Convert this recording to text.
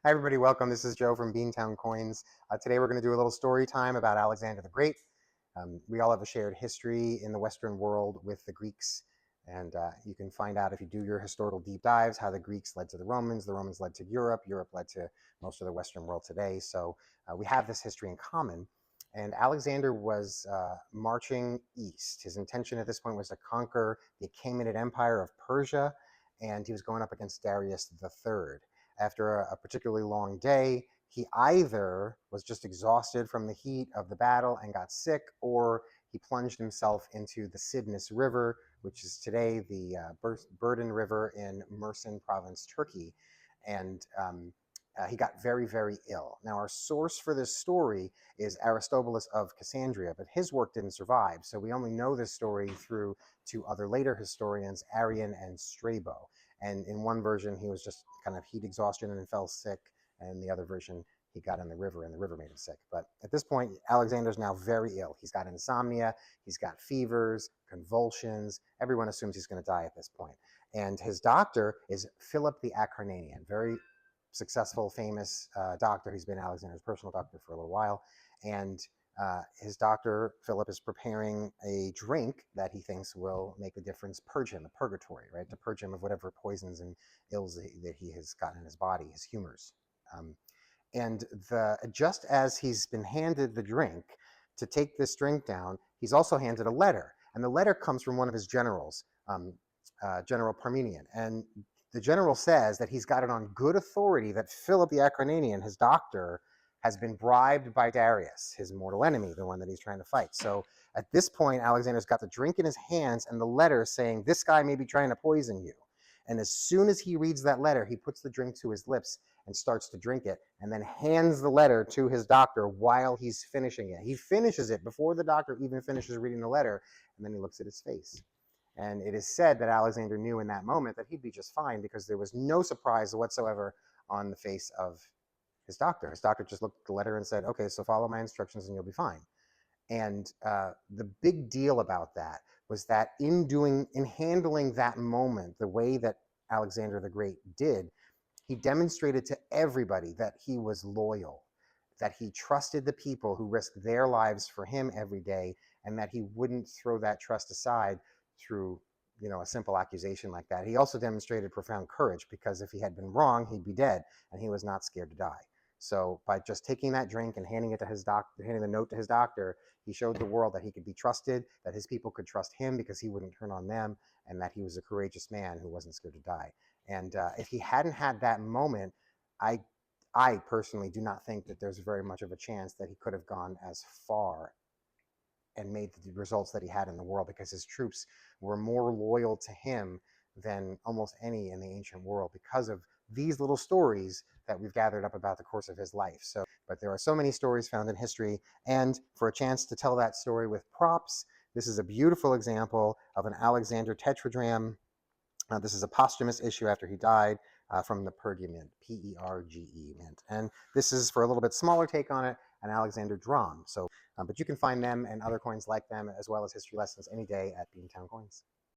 Hi everybody, welcome. This is Joe from Beantown Coins. Today we're going to do a little story time about Alexander the Great. We all have a shared history in the Western world with the Greeks, and you can find out if you do your historical deep dives how the Greeks led to the Romans led to Europe led to most of the Western world today. So we have this history in common. And Alexander was marching east. His intention at this point was to conquer the Achaemenid Empire of Persia, and he was going up against Darius III. After a particularly long day, he either was just exhausted from the heat of the battle and got sick, or he plunged himself into the Cydnus River, which is today the Burden River in Mersin province, Turkey. And he got very, very ill. Now, our source for this story is Aristobulus of Cassandria, but his work didn't survive. So we only know this story through two other later historians, Arrian and Strabo. And in one version, he was just kind of heat exhaustion and fell sick. And the other version, he got in the river and the river made him sick. But at this point, Alexander's now very ill. He's got insomnia, he's got fevers, convulsions. Everyone assumes he's going to die at this point. And his doctor is Philip the Acarnanian, very successful, famous doctor. He's been Alexander's personal doctor for a little while. And his doctor, Philip, is preparing a drink that he thinks will make a difference, purge him, a purgatory, right? To purge him of whatever poisons and ills that he has gotten in his body, his humors. And just as he's been handed the drink to take this drink down, he's also handed a letter. And the letter comes from one of his generals, General Parmenion. And the general says that he's got it on good authority that Philip the Acarnanian, his doctor, has been bribed by Darius, his mortal enemy, the one that he's trying to fight. So at this point, Alexander's got the drink in his hands and the letter saying, this guy may be trying to poison you. And as soon as he reads that letter, he puts the drink to his lips and starts to drink it, and then hands the letter to his doctor while he's finishing it. He finishes it before the doctor even finishes reading the letter, and then he looks at his face. And it is said that Alexander knew in that moment that he'd be just fine because there was no surprise whatsoever on the face of his doctor. His doctor just looked at the letter and said, okay, so follow my instructions and you'll be fine. And the big deal about that was that in handling that moment, the way that Alexander the Great did, he demonstrated to everybody that he was loyal, that he trusted the people who risked their lives for him every day, and that he wouldn't throw that trust aside through, a simple accusation like that. He also demonstrated profound courage because if he had been wrong, he'd be dead, and he was not scared to die. So by just taking that drink and handing it to his doctor, handing the note to his doctor, he showed the world that he could be trusted, that his people could trust him because he wouldn't turn on them, and that he was a courageous man who wasn't scared to die. And if he hadn't had that moment, I personally do not think that there's very much of a chance that he could have gone as far and made the results that he had in the world, because his troops were more loyal to him than almost any in the ancient world because of these little stories that we've gathered up about the course of his life. So, but there are so many stories found in history, and for a chance to tell that story with props, this is a beautiful example of an Alexander tetradrachm. This is a posthumous issue after he died from the Perge mint, P-E-R-G-E mint. And this is, for a little bit smaller take on it, an Alexander dram. So, but you can find them and other coins like them, as well as history lessons, any day at Beantown Coins.